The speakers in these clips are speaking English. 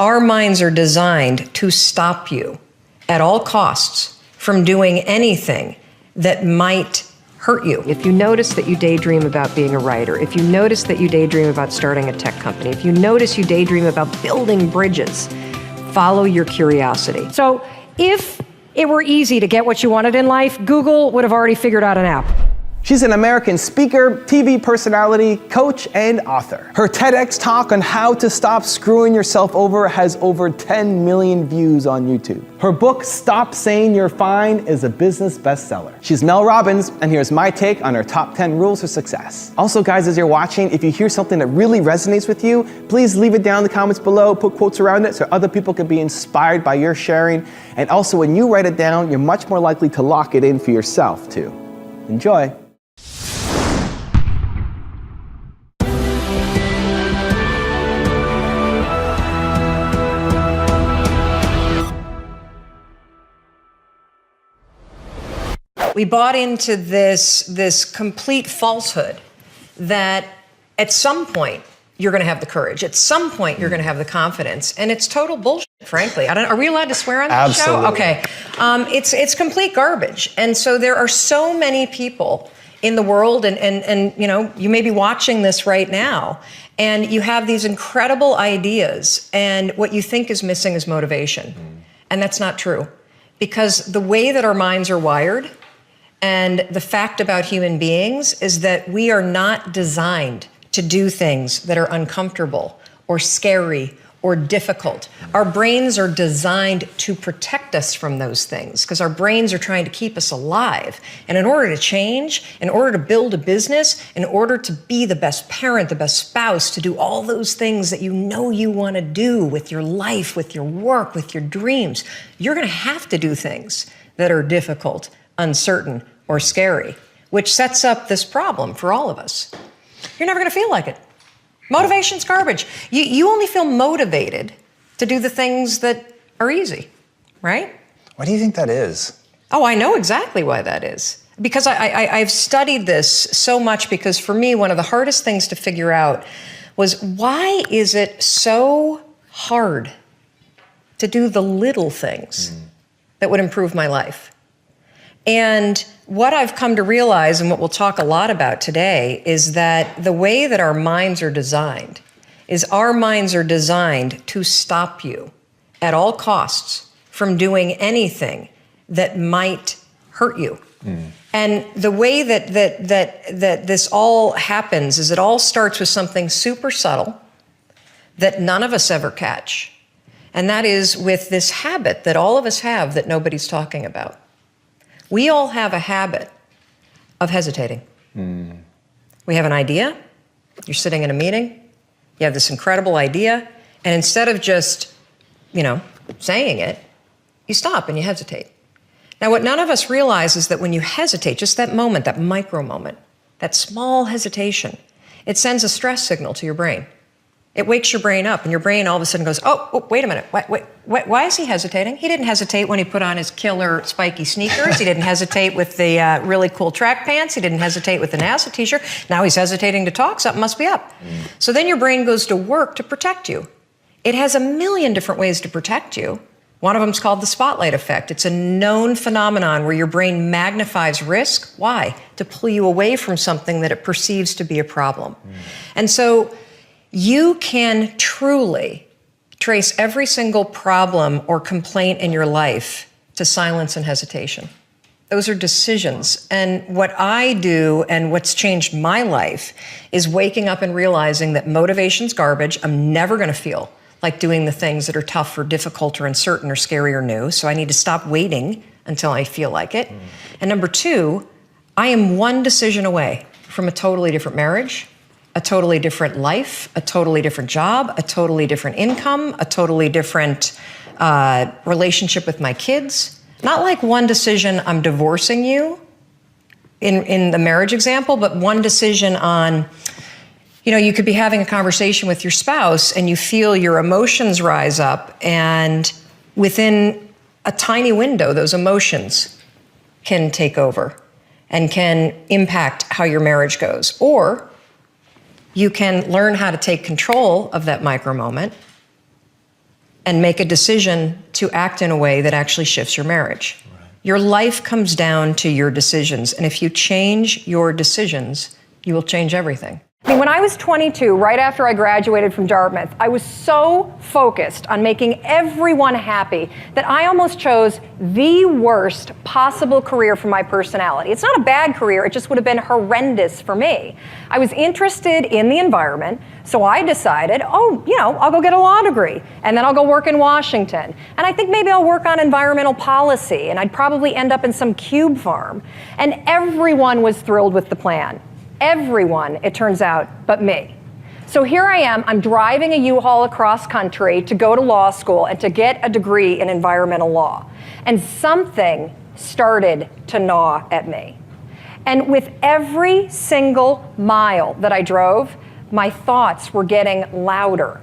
our minds are designed to stop you at all costs from doing anything that might hurt you. If you notice that you daydream about being a writer, if you notice that you daydream about starting a tech company, if you notice you daydream about building bridges, follow your curiosity. So if it were easy to get what you wanted in life, Google would have already figured out an app. She's an American speaker, TV personality, coach, and author. Her TEDx talk on how to stop screwing yourself over has over 10 million views on YouTube. Her book, Stop Saying You're Fine, is a business bestseller. She's Mel Robbins, and here's my take on her top 10 rules for success. Also, guys, as you're watching, if you hear something that really resonates with you, please leave it down in the comments below, put quotes around it so other people can be inspired by your sharing. And also, when you write it down, you're much more likely to lock it in for yourself, too. Enjoy. We bought into this complete falsehood that at some point you're going to have the courage. At some point you're going to have the confidence, and it's total bullshit. Frankly, are we allowed to swear on this show? Okay, it's complete garbage. And so there are so many people in the world, and you know, you may be watching this right now, and you have these incredible ideas, and what you think is missing is motivation, and that's not true, because the way that our minds are wired. And the fact about human beings is that we are not designed to do things that are uncomfortable or scary or difficult. Our brains are designed to protect us from those things because our brains are trying to keep us alive. And in order to change, in order to build a business, in order to be the best parent, the best spouse, to do all those things that you know you want to do with your life, with your work, with your dreams, you're going to have to do things that are difficult, uncertain, or scary, which sets up this problem for all of us. You're never going to feel like it. Motivation's garbage. You only feel motivated to do the things that are easy, right? Why do you think that is? Oh, I know exactly why that is. Because I've studied this so much, because for me, one of the hardest things to figure out was, why is it so hard to do the little things that would improve my life? And what I've come to realize, and what we'll talk a lot about today, is that the way that our minds are designed is our minds are designed to stop you at all costs from doing anything that might hurt you. And the way that this all happens is it all starts with something super subtle that none of us ever catch. And that is with this habit that all of us have that nobody's talking about. We all have a habit of hesitating. We have an idea. You're sitting in a meeting. You have this incredible idea. And instead of just, saying it, you stop and you hesitate. Now, what none of us realize is that when you hesitate, just that moment, that micro moment, that small hesitation, it sends a stress signal to your brain. It wakes your brain up, and your brain all of a sudden goes, oh, wait a minute. Why is he hesitating? He didn't hesitate when he put on his killer spiky sneakers. He didn't hesitate with the really cool track pants. He didn't hesitate with the NASA t-shirt. Now he's hesitating to talk. Something must be up. So then your brain goes to work to protect you. It has a million different ways to protect you. One of them is called the spotlight effect. It's a known phenomenon where your brain magnifies risk. Why? To pull you away from something that it perceives to be a problem. And so you can truly trace every single problem or complaint in your life to silence and hesitation. Those are decisions. And what I do, and what's changed my life, is waking up and realizing that motivation's garbage. I'm never going to feel like doing the things that are tough or difficult or uncertain or scary or new. So I need to stop waiting until I feel like it. And number two, I am one decision away from a totally different marriage, a totally different life, a totally different job, a totally different income, a totally different relationship with my kids. Not like one decision, I'm divorcing you in the marriage example, but one decision on, you could be having a conversation with your spouse and you feel your emotions rise up, and within a tiny window, those emotions can take over and can impact how your marriage goes. Or you can learn how to take control of that micro moment and make a decision to act in a way that actually shifts your marriage. Right. Your life comes down to your decisions. And if you change your decisions, you will change everything. I mean, when I was 22, right after I graduated from Dartmouth, I was so focused on making everyone happy that I almost chose the worst possible career for my personality. It's not a bad career, it just would have been horrendous for me. I was interested in the environment, so I decided, I'll go get a law degree, and then I'll go work in Washington. And I think maybe I'll work on environmental policy, and I'd probably end up in some cube farm. And everyone was thrilled with the plan. Everyone, it turns out, but me. So here I am, I'm driving a U-Haul across country to go to law school and to get a degree in environmental law. And something started to gnaw at me. And with every single mile that I drove, my thoughts were getting louder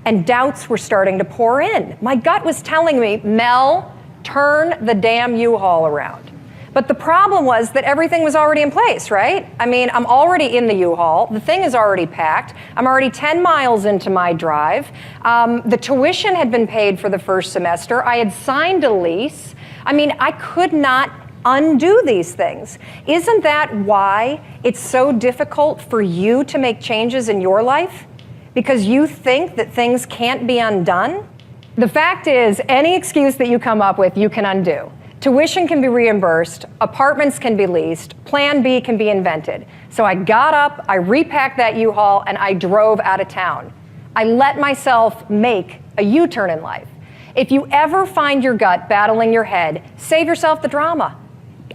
and doubts were starting to pour in. My gut was telling me, Mel, turn the damn U-Haul around. But the problem was that everything was already in place, right? I mean, I'm already in the U-Haul. The thing is already packed. I'm already 10 miles into my drive. The tuition had been paid for the first semester. I had signed a lease. I mean, I could not undo these things. Isn't that why it's so difficult for you to make changes in your life? Because you think that things can't be undone? The fact is, any excuse that you come up with, you can undo. Tuition can be reimbursed, apartments can be leased, Plan B can be invented. So I got up, I repacked that U-Haul, and I drove out of town. I let myself make a U-turn in life. If you ever find your gut battling your head, save yourself the drama.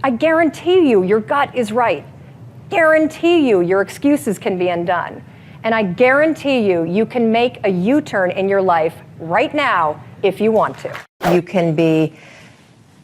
I guarantee you your gut is right. Guarantee you your excuses can be undone. And I guarantee you you can make a U-turn in your life right now if you want to. You can be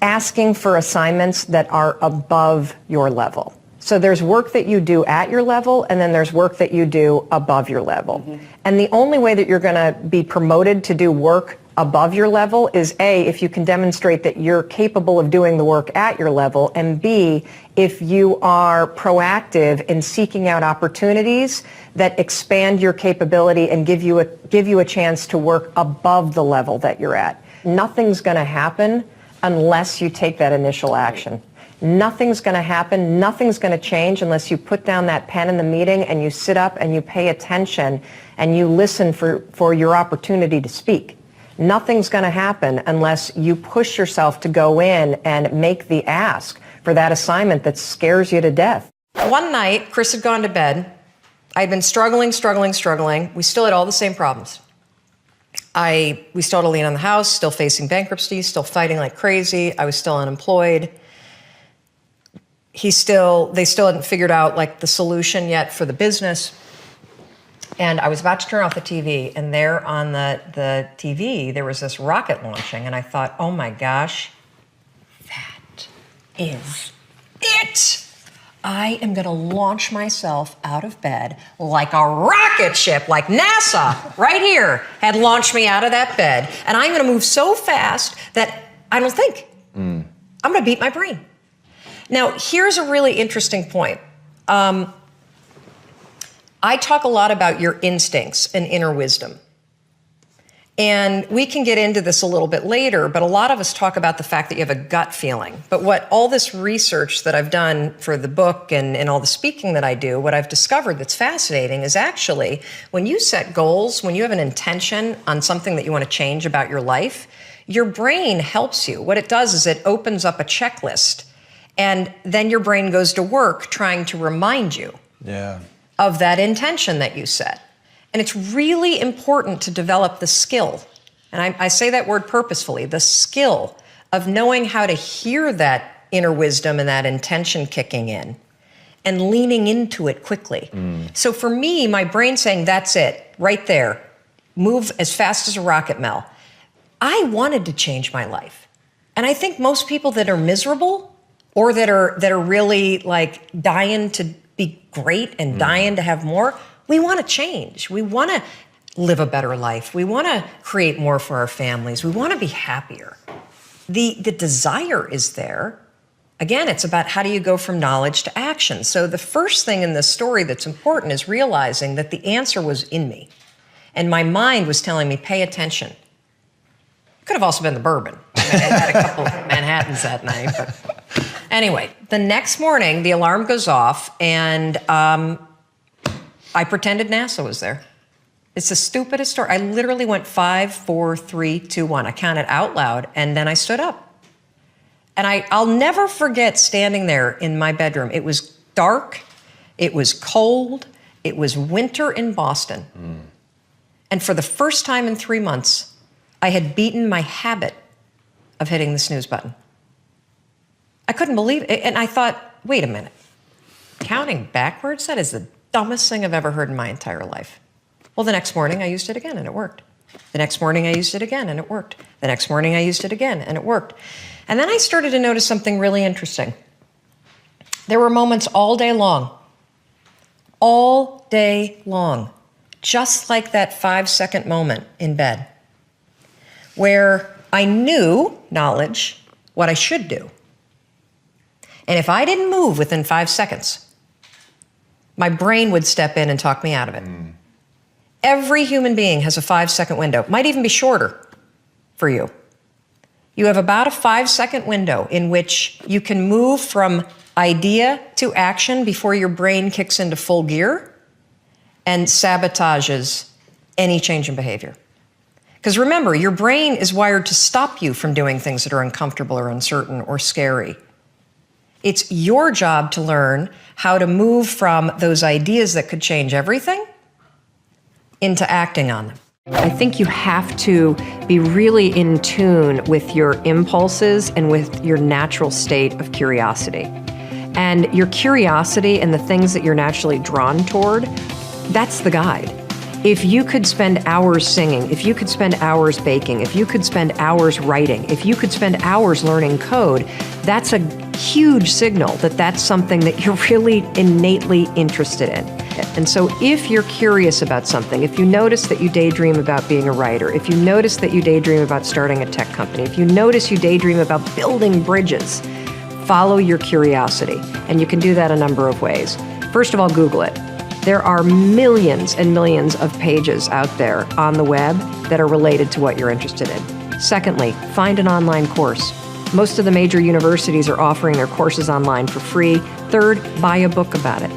asking for assignments that are above your level. So there's work that you do at your level, and then there's work that you do above your level. Mm-hmm. And the only way that you're going to be promoted to do work above your level is A, if you can demonstrate that you're capable of doing the work at your level, and B, if you are proactive in seeking out opportunities that expand your capability and give you a chance to work above the level that you're at. Nothing's going to happen unless you take that initial action. Nothing's going to happen, nothing's going to change unless you put down that pen in the meeting and you sit up and you pay attention and you listen for your opportunity to speak. Nothing's going to happen unless you push yourself to go in and make the ask for that assignment that scares you to death. One night, Chris had gone to bed. I'd been struggling. We still had all the same problems. We still had a lien on the house, still facing bankruptcy, still fighting like crazy. I was still unemployed. They still hadn't figured out like the solution yet for the business. And I was about to turn off the TV, and there on the TV, there was this rocket launching, and I thought, oh my gosh, that is it. I am going to launch myself out of bed like a rocket ship, like NASA right here had launched me out of that bed. And I'm going to move so fast that I don't think. I'm going to beat my brain. Now, here's a really interesting point. I talk a lot about your instincts and inner wisdom. And we can get into this a little bit later, but a lot of us talk about the fact that you have a gut feeling. But what all this research that I've done for the book and all the speaking that I do, what I've discovered that's fascinating is actually when you set goals, when you have an intention on something that you want to change about your life, your brain helps you. What it does is it opens up a checklist, and then your brain goes to work trying to remind you of that intention that you set. And it's really important to develop the skill, and I say that word purposefully, the skill of knowing how to hear that inner wisdom and that intention kicking in and leaning into it quickly. So for me, my brain saying, that's it, right there, move as fast as a rocket, Mel. I wanted to change my life. And I think most people that are miserable or that are really like dying to be great and dying to have more, we want to change. We want to live a better life. We want to create more for our families. We want to be happier. The desire is there. Again, it's about how do you go from knowledge to action. So the first thing in this story that's important is realizing that the answer was in me. And my mind was telling me, pay attention. Could have also been the bourbon. I had a couple of Manhattans that night. But anyway, the next morning, the alarm goes off, and I pretended NASA was there. It's the stupidest story. I literally went 5, 4, 3, 2, 1. I counted out loud, and then I stood up. And I'll never forget standing there in my bedroom. It was dark. It was cold. It was winter in Boston. And for the first time in 3 months, I had beaten my habit of hitting the snooze button. I couldn't believe it. And I thought, wait a minute. Counting backwards? That is the dumbest thing I've ever heard in my entire life. Well, the next morning I used it again and it worked. The next morning I used it again and it worked. The next morning I used it again and it worked. And then I started to notice something really interesting. There were moments all day long, just like that 5-second moment in bed, where I knew, knowledge, what I should do. And if I didn't move within 5 seconds, my brain would step in and talk me out of it. Every human being has a 5-second window, might even be shorter for you. You have about a 5-second window in which you can move from idea to action before your brain kicks into full gear and sabotages any change in behavior. Because remember, your brain is wired to stop you from doing things that are uncomfortable or uncertain or scary. It's your job to learn how to move from those ideas that could change everything into acting on them. I think you have to be really in tune with your impulses and with your natural state of curiosity. And your curiosity and the things that you're naturally drawn toward, that's the guide. If you could spend hours singing, if you could spend hours baking, if you could spend hours writing, if you could spend hours learning code, that's a huge signal that that's something that you're really innately interested in. And so if you're curious about something, if you notice that you daydream about being a writer, if you notice that you daydream about starting a tech company, if you notice you daydream about building bridges, follow your curiosity. And you can do that a number of ways. First of all, Google it. There are millions and millions of pages out there on the web that are related to what you're interested in. Secondly, find an online course. Most of the major universities are offering their courses online for free. Third, buy a book about it.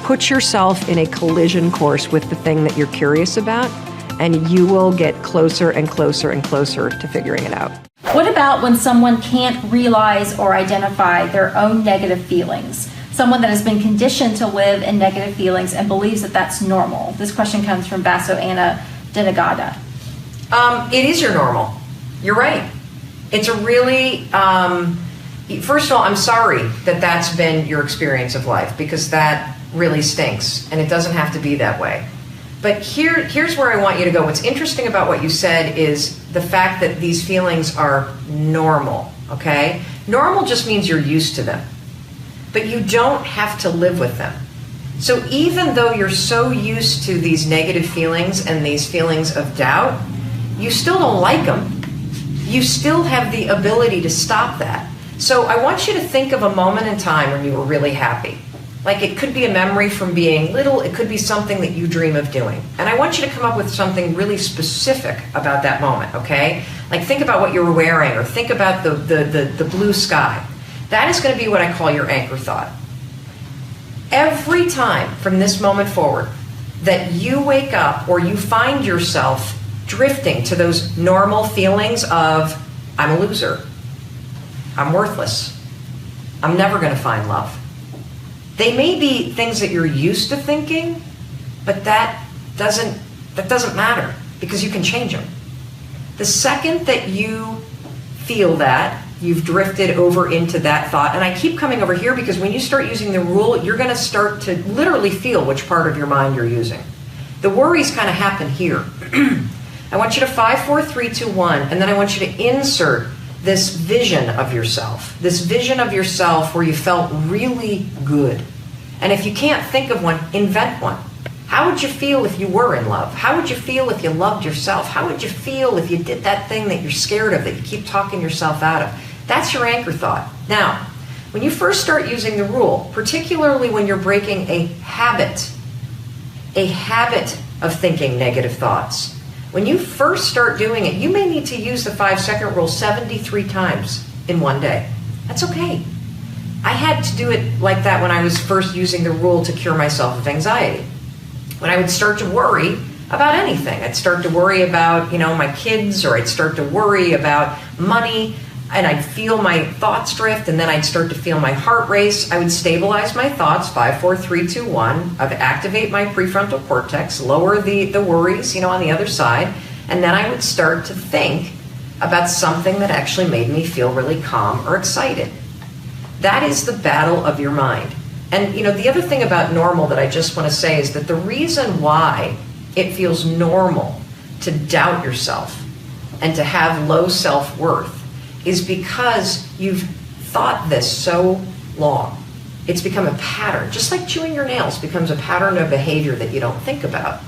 Put yourself in a collision course with the thing that you're curious about, and you will get closer and closer and closer to figuring it out. What about when someone can't realize or identify their own negative feelings? Someone that has been conditioned to live in negative feelings and believes that that's normal. This question comes from Basso Anna Denegada. It is your normal. You're right. It's a really, first of all, I'm sorry that that's been your experience of life, because that really stinks, and it doesn't have to be that way. But here's where I want you to go. What's interesting about what you said is the fact that these feelings are normal, okay? Normal just means you're used to them, but you don't have to live with them. So even though you're so used to these negative feelings and these feelings of doubt, you still don't like them. You still have the ability to stop that. So I want you to think of a moment in time when you were really happy. Like, it could be a memory from being little, it could be something that you dream of doing. And I want you to come up with something really specific about that moment, okay? Like, think about what you were wearing, or think about the blue sky. That is going to be what I call your anchor thought. Every time from this moment forward that you wake up or you find yourself drifting to those normal feelings of, I'm a loser, I'm worthless, I'm never going to find love. They may be things that you're used to thinking, but that doesn't matter, because you can change them. The second that you feel that, you've drifted over into that thought, and I keep coming over here because when you start using the rule, you're going to start to literally feel which part of your mind you're using. The worries kind of happen here. I want you to 5, 4, 3, 2, 1, and then I want you to insert this vision of yourself where you felt really good. And if you can't think of one, invent one. How would you feel if you were in love? How would you feel if you loved yourself? How would you feel if you did that thing that you're scared of, that you keep talking yourself out of? That's your anchor thought. Now, when you first start using the rule, particularly when you're breaking a habit of thinking negative thoughts, When you first start doing it, you may need to use the 5-second rule 73 times in one day. That's okay. I had to do it like that when I was first using the rule to cure myself of anxiety. When I would start to worry about anything, I'd start to worry about, my kids, or I'd start to worry about money, and I'd feel my thoughts drift, and then I'd start to feel my heart race. I would stabilize my thoughts, 5, 4, 3, 2, 1. I'd activate my prefrontal cortex, lower the worries, on the other side, and then I would start to think about something that actually made me feel really calm or excited. That is the battle of your mind. And the other thing about normal that I just want to say is that the reason why it feels normal to doubt yourself and to have low self-worth is because you've thought this so long. It's become a pattern, just like chewing your nails becomes a pattern of behavior that you don't think about.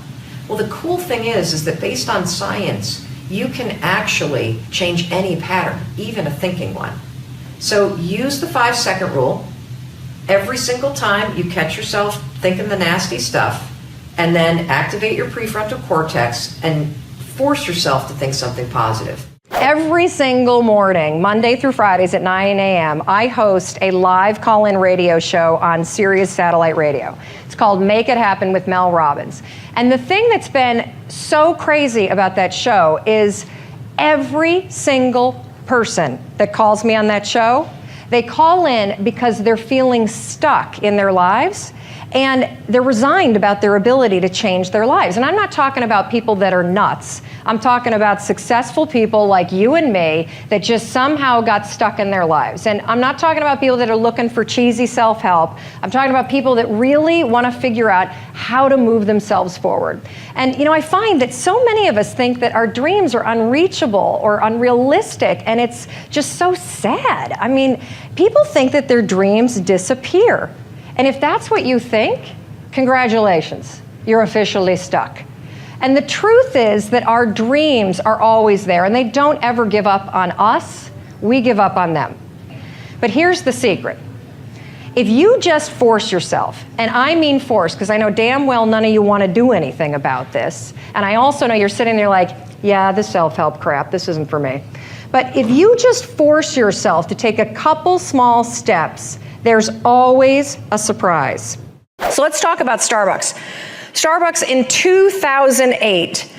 Well, the cool thing is that based on science, you can actually change any pattern, even a thinking one. So use the 5-second rule. Every single time you catch yourself thinking the nasty stuff, and then activate your prefrontal cortex and force yourself to think something positive. Every single morning, Monday through Fridays at 9 a.m., I host a live call-in radio show on Sirius Satellite Radio. It's called Make It Happen with Mel Robbins. And the thing that's been so crazy about that show is every single person that calls me on that show, they call in because they're feeling stuck in their lives and they're resigned about their ability to change their lives. And I'm not talking about people that are nuts. I'm talking about successful people like you and me that just somehow got stuck in their lives. And I'm not talking about people that are looking for cheesy self-help. I'm talking about people that really want to figure out how to move themselves forward. And I find that so many of us think that our dreams are unreachable or unrealistic, and it's just so sad. I mean, people think that their dreams disappear. And if that's what you think, congratulations, you're officially stuck. And the truth is that our dreams are always there, and they don't ever give up on us. We give up on them. But here's the secret. If you just force yourself, and I mean force, because I know damn well none of you want to do anything about this, and I also know you're sitting there like, yeah, this self-help crap, this isn't for me. But if you just force yourself to take a couple small steps, there's always a surprise. So let's talk about Starbucks. Starbucks in 2008,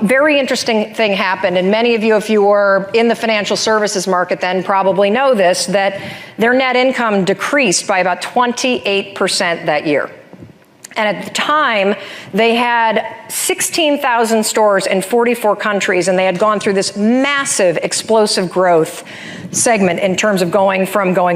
very interesting thing happened, and many of you, if you were in the financial services market then, probably know this, that their net income decreased by about 28% that year. And at the time, they had 16,000 stores in 44 countries, and they had gone through this massive, explosive growth segment in terms of going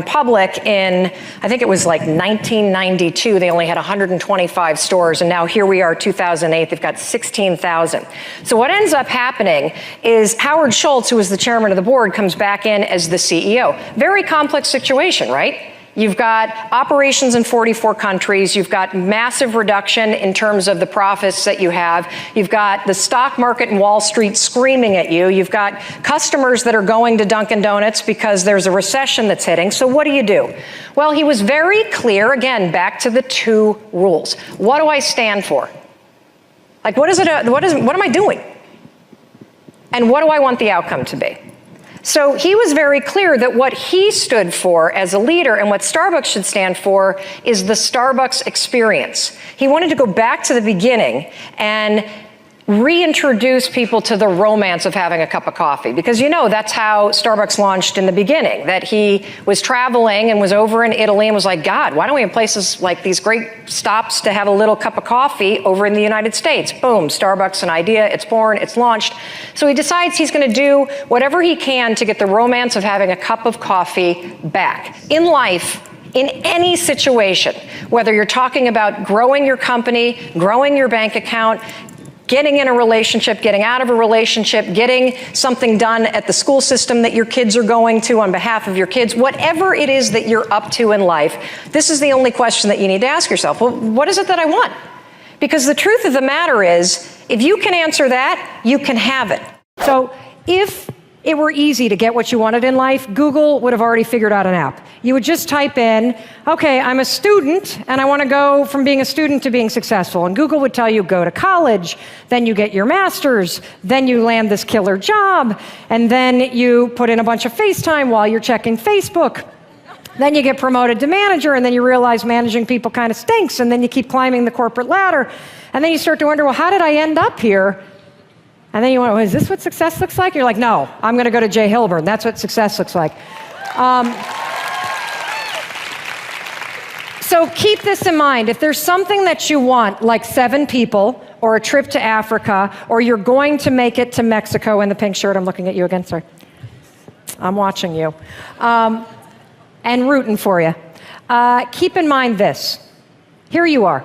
public in, I think it was like 1992, they only had 125 stores, and now here we are, 2008, they've got 16,000. So what ends up happening is Howard Schultz, who was the chairman of the board, comes back in as the CEO. Very complex situation, right? You've got operations in 44 countries. You've got massive reduction in terms of the profits that you have. You've got the stock market and Wall Street screaming at you. You've got customers that are going to Dunkin' Donuts because there's a recession that's hitting. So what do? Well, he was very clear, again, back to the 2 rules. What do I stand for? Like, what am I doing? And what do I want the outcome to be? So he was very clear that what he stood for as a leader and what Starbucks should stand for is the Starbucks experience. He wanted to go back to the beginning and reintroduce people to the romance of having a cup of coffee. Because that's how Starbucks launched in the beginning, that he was traveling and was over in Italy and was like, God, why don't we have places like these great stops to have a little cup of coffee over in the United States? Boom, Starbucks, an idea, it's born, it's launched. So he decides he's going to do whatever he can to get the romance of having a cup of coffee back. In life, in any situation, whether you're talking about growing your company, growing your bank account, getting in a relationship, getting out of a relationship, getting something done at the school system that your kids are going to on behalf of your kids, whatever it is that you're up to in life, this is the only question that you need to ask yourself. Well, what is it that I want? Because the truth of the matter is, if you can answer that, you can have it. So if it were easy to get what you wanted in life, Google would have already figured out an app. You would just type in, okay, I'm a student and I want to go from being a student to being successful. And Google would tell you, go to college, then you get your master's, then you land this killer job, and then you put in a bunch of FaceTime while you're checking Facebook. Then you get promoted to manager, and then you realize managing people kind of stinks, and then you keep climbing the corporate ladder. And then you start to wonder, well, how did I end up here? And then you went, well, is this what success looks like? You're like, no, I'm going to go to Jay Hilburn. That's what success looks like. So keep this in mind. If there's something that you want, like 7 people, or a trip to Africa, or you're going to make it to Mexico in the pink shirt, I'm looking at you again, sorry. I'm watching you. And rooting for you. Keep in mind this. Here you are.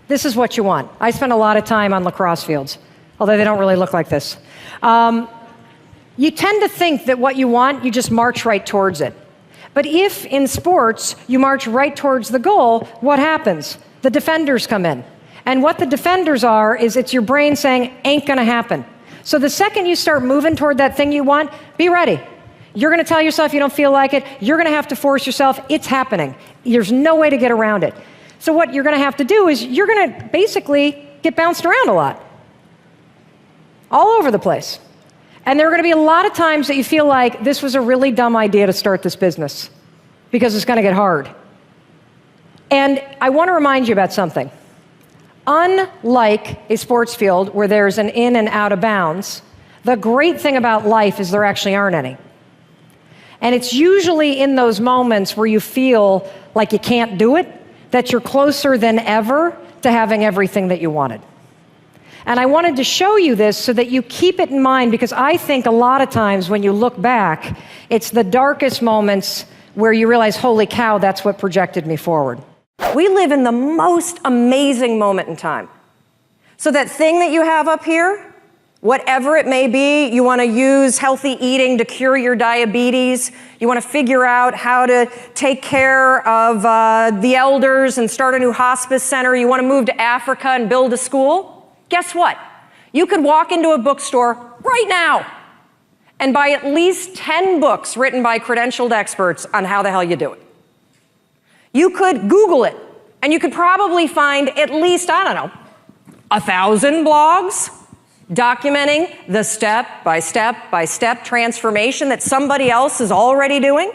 This is what you want. I spend a lot of time on lacrosse fields, although they don't really look like this. You tend to think that what you want, you just march right towards it. But if in sports you march right towards the goal, what happens? The defenders come in. And what the defenders are is it's your brain saying, ain't gonna happen. So the second you start moving toward that thing you want, be ready. You're gonna tell yourself you don't feel like it. You're gonna have to force yourself. It's happening. There's no way to get around it. So what you're gonna have to do is you're gonna basically get bounced around a lot. All over the place. And there are gonna be a lot of times that you feel like this was a really dumb idea to start this business because it's gonna get hard. And I wanna remind you about something. Unlike a sports field where there's an in and out of bounds, the great thing about life is there actually aren't any. And it's usually in those moments where you feel like you can't do it, that you're closer than ever to having everything that you wanted. And I wanted to show you this so that you keep it in mind, because I think a lot of times when you look back, it's the darkest moments where you realize, holy cow, that's what projected me forward. We live in the most amazing moment in time. So that thing that you have up here, whatever it may be, you want to use healthy eating to cure your diabetes, you want to figure out how to take care of the elders and start a new hospice center, you want to move to Africa and build a school, guess what? You could walk into a bookstore right now and buy at least 10 books written by credentialed experts on how the hell you do it. You could Google it, and you could probably find at least, 1,000 blogs documenting the step-by-step transformation that somebody else is already doing.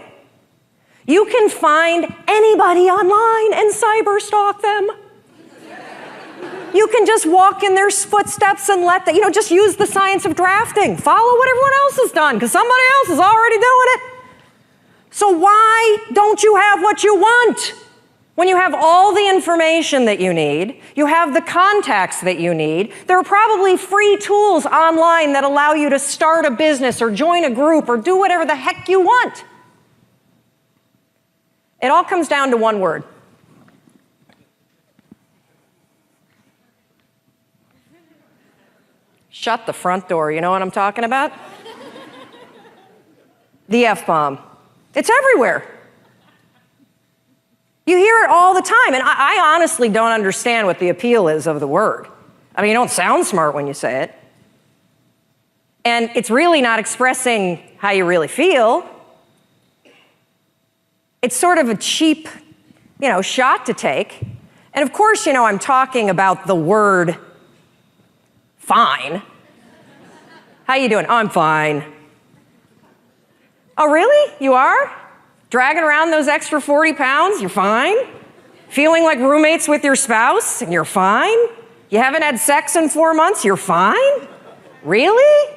You can find anybody online and cyberstalk them. You can just walk in their footsteps and just use the science of drafting. Follow what everyone else has done, because somebody else is already doing it. So why don't you have what you want? When you have all the information that you need, you have the contacts that you need, there are probably free tools online that allow you to start a business or join a group or do whatever the heck you want. It all comes down to one word. Shut the front door, you know what I'm talking about? The F-bomb. It's everywhere. You hear it all the time, and I honestly don't understand what the appeal is of the word. I mean, you don't sound smart when you say it. And it's really not expressing how you really feel. It's sort of a cheap, shot to take. And of course, I'm talking about the word fine. How you doing? Oh, I'm fine. Oh, really? You are? Dragging around those extra 40 pounds? You're fine? Feeling like roommates with your spouse? And you're fine? You haven't had sex in 4 months? You're fine? Really?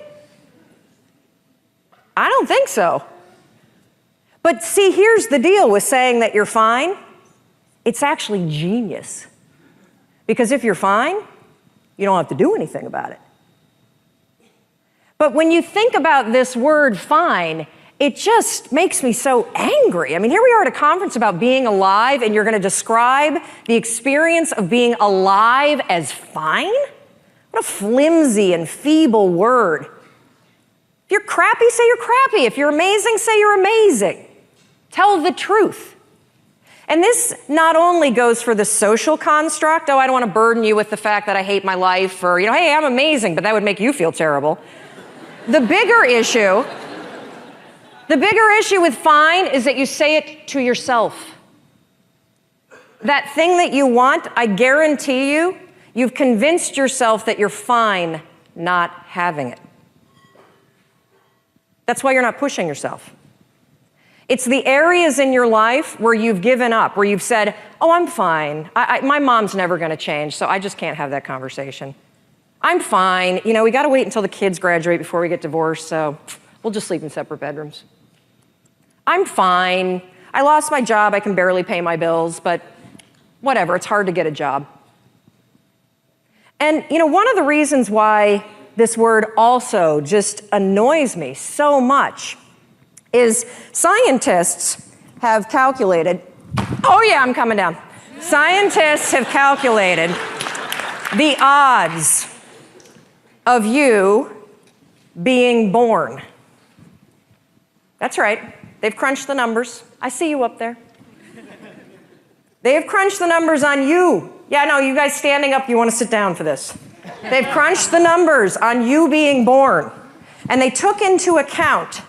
I don't think so. But see, here's the deal with saying that you're fine. It's actually genius. Because if you're fine, you don't have to do anything about it. But when you think about this word fine, it just makes me so angry. I mean, here we are at a conference about being alive, and you're going to describe the experience of being alive as fine? What a flimsy and feeble word. If you're crappy, say you're crappy. If you're amazing, say you're amazing. Tell the truth. And this not only goes for the social construct, I don't want to burden you with the fact that I hate my life, or, hey, I'm amazing, but that would make you feel terrible. The bigger issue with fine is that you say it to yourself. That thing that you want, I guarantee you, you've convinced yourself that you're fine not having it. That's why you're not pushing yourself. It's the areas in your life where you've given up, where you've said, oh, I'm fine. My mom's never going to change, so I just can't have that conversation. I'm fine. You know, we got to wait until the kids graduate before we get divorced, so we'll just sleep in separate bedrooms. I'm fine. I lost my job. I can barely pay my bills, but whatever. It's hard to get a job. And, you know, one of the reasons why this word also just annoys me so much is scientists have calculated, oh yeah, I'm coming down. Scientists have calculated the odds of you being born. That's right, they've crunched the numbers. I see you up there. They have crunched the numbers on you. Yeah, no, you guys standing up, you want to sit down for this. They've crunched the numbers on you being born. And they took into account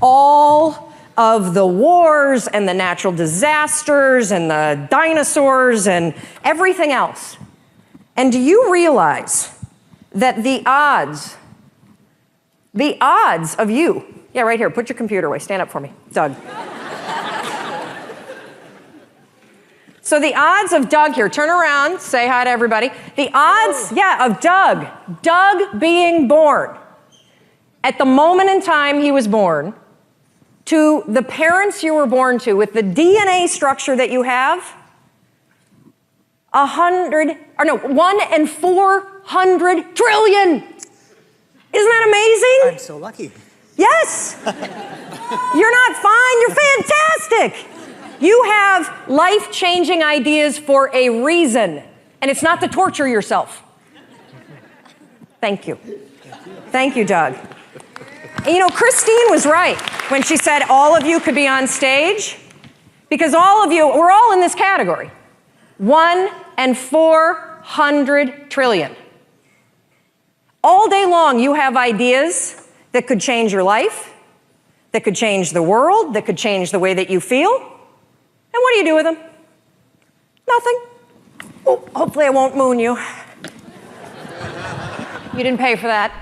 all of the wars and the natural disasters and the dinosaurs and everything else. And do you realize that the odds of you, yeah, right here, put your computer away, stand up for me, Doug. So the odds of Doug here, turn around, say hi to everybody. The odds, of Doug being born at the moment in time he was born, to the parents you were born to, with the DNA structure that you have, 1 in 400 trillion. Isn't that amazing? I'm so lucky. Yes. You're not fine, you're fantastic. You have life-changing ideas for a reason, and it's not to torture yourself. Thank you. Thank you, Doug. And, you know, Christine was right when she said all of you could be on stage, because all of you, we're all in this category. 1 in 400 trillion. All day long, you have ideas that could change your life, that could change the world, that could change the way that you feel. And what do you do with them? Nothing. Oh, hopefully I won't moon you. You didn't pay for that.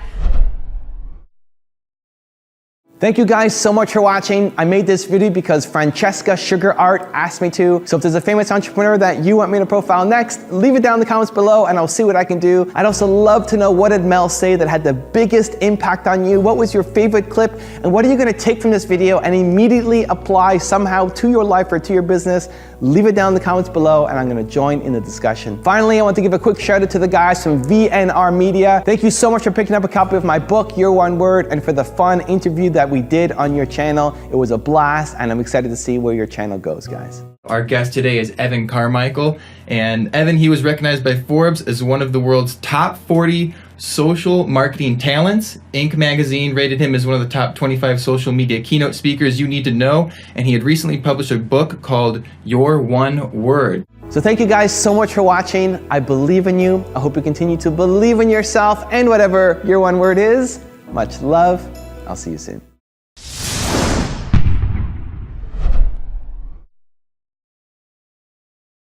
Thank you guys so much for watching. I made this video because Francesca Sugar Art asked me to. So if there's a famous entrepreneur that you want me to profile next, leave it down in the comments below and I'll see what I can do. I'd also love to know, what did Mel say that had the biggest impact on you? What was your favorite clip? And what are you gonna take from this video and immediately apply somehow to your life or to your business? Leave it down in the comments below and I'm gonna join in the discussion. Finally, I want to give a quick shout out to the guys from VNR Media. Thank you so much for picking up a copy of my book, Your One Word, and for the fun interview that we did on your channel. It was a blast and I'm excited to see where your channel goes, guys. Our guest today is Evan Carmichael, and Evan, he was recognized by Forbes as one of the world's top 40 social marketing talents. Inc. magazine rated him as one of the top 25 social media keynote speakers you need to know, and he had recently published a book called Your One Word. So thank you guys so much for watching. I believe in you. I hope you continue to believe in yourself and whatever your one word is. Much love. I'll see you soon.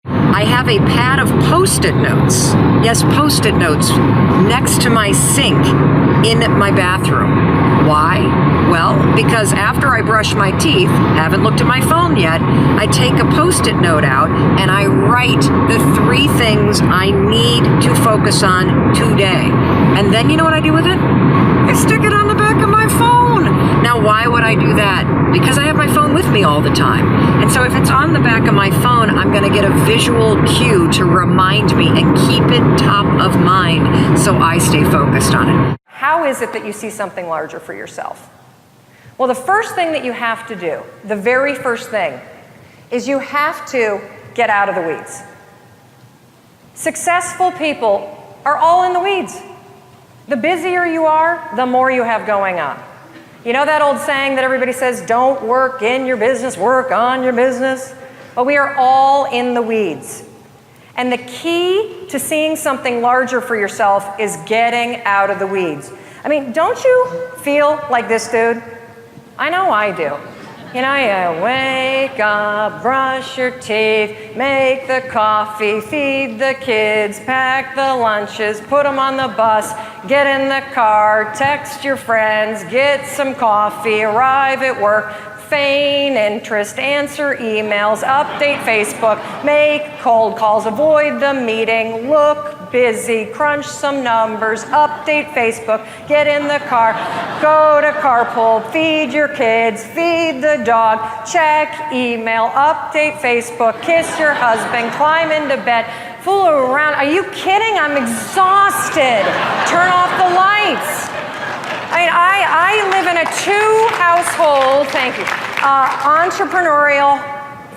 I have a pad of Post-it notes. Yes, Post-it notes next to my sink in my bathroom. Why? Well, because after I brush my teeth, haven't looked at my phone yet, I take a Post-it note out and I write the 3 things I need to focus on today. And then you know what I do with it? I stick it on the back of my phone. Now, why would I do that? Because I have my phone with me all the time. And so if it's on the back of my phone, I'm gonna get a visual cue to remind me and keep it top of mind so I stay focused on it. How is it that you see something larger for yourself? Well, the first thing that you have to do, the very first thing, is you have to get out of the weeds. Successful people are all in the weeds. The busier you are, the more you have going on. You know that old saying that everybody says, don't work in your business, work on your business? But we are all in the weeds. And the key to seeing something larger for yourself is getting out of the weeds. I mean, don't you feel like this dude? I know I do. You know, you wake up, brush your teeth, make the coffee, feed the kids, pack the lunches, put them on the bus, get in the car, text your friends, get some coffee, arrive at work, feign interest, answer emails, update Facebook, make cold calls, avoid the meeting, look busy, crunch some numbers, update Facebook, get in the car, go to carpool, feed your kids, feed the dog, check email, update Facebook, kiss your husband, climb into bed, fool around. Are you kidding? I'm exhausted. Turn off the lights. I mean, I live in a two-household, thank you, entrepreneurial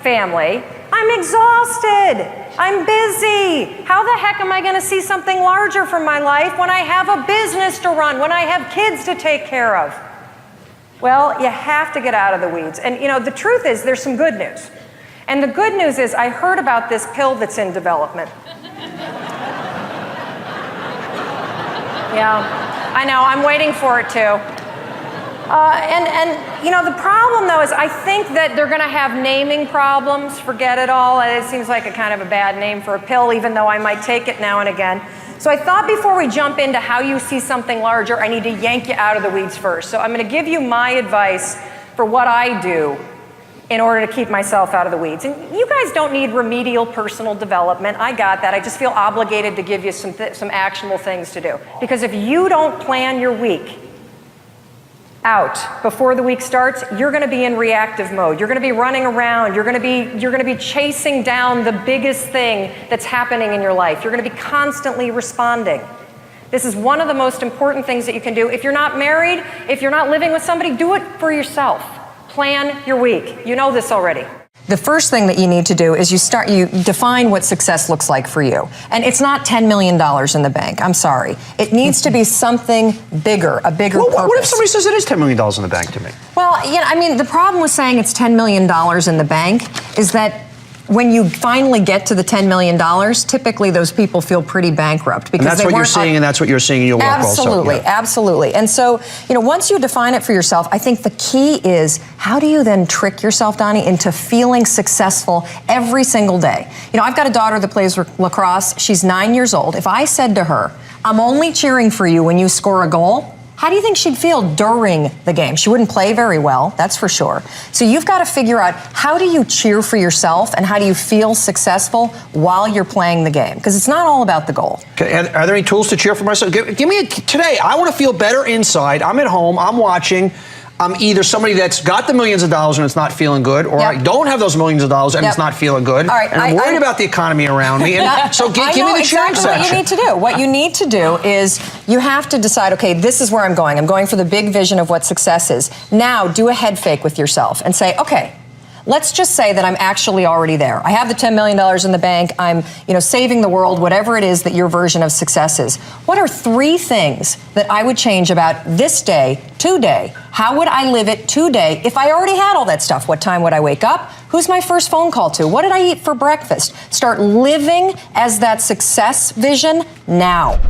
family. I'm exhausted. I'm busy. How the heck am I going to see something larger from my life when I have a business to run, when I have kids to take care of? Well, you have to get out of the weeds. And, you know, the truth is there's some good news. And the good news is I heard about this pill that's in development. Yeah. I know, I'm waiting for it too. And you know, the problem though is I think that they're gonna have naming problems, forget it all. It seems like a kind of a bad name for a pill, even though I might take it now and again. So I thought before we jump into how you see something larger, I need to yank you out of the weeds first. So I'm gonna give you my advice for what I do in order to keep myself out of the weeds. And you guys don't need remedial personal development. I got that. I just feel obligated to give you some actionable things to do. Because if you don't plan your week out before the week starts, you're gonna be in reactive mode. You're gonna be running around. You're gonna be chasing down the biggest thing that's happening in your life. You're gonna be constantly responding. This is one of the most important things that you can do. If you're not married, if you're not living with somebody, do it for yourself. Plan your week. You know this already. The first thing that you need to do is you define what success looks like for you. And it's not $10 million in the bank. I'm sorry. It needs to be something bigger, a bigger purpose. What if somebody says it is $10 million in the bank to me? Well, yeah, I mean, the problem with saying it's $10 million in the bank is that when you finally get to the $10 million, typically those people feel pretty bankrupt because and that's what you're seeing, and that's what you're seeing in your work absolutely, also. Yeah. Absolutely. And so, you know, once you define it for yourself, I think the key is how do you then trick yourself, Donnie, into feeling successful every single day? You know, I've got a daughter that plays lacrosse. She's 9 years old. If I said to her, I'm only cheering for you when you score a goal, how do you think she'd feel during the game? She wouldn't play very well, that's for sure. So you've got to figure out how do you cheer for yourself and how do you feel successful while you're playing the game? Because it's not all about the goal. Okay, are there any tools to cheer for myself? Give me today. I want to feel better inside. I'm at home. I'm watching. I'm either somebody that's got the millions of dollars and it's not feeling good, or I don't have those millions of dollars and it's not feeling good. All right, and I'm worried about the economy around me. And so give me the cheering section. What you need to do. What you need to do is you have to decide, okay, this is where I'm going. I'm going for the big vision of what success is. Now do a head fake with yourself and say, okay, let's just say that I'm actually already there. I have the $10 million in the bank. I'm, saving the world, whatever it is that your version of success is. What are 3 things that I would change about this day, today? How would I live it today if I already had all that stuff? What time would I wake up? Who's my first phone call to? What did I eat for breakfast? Start living as that success vision now.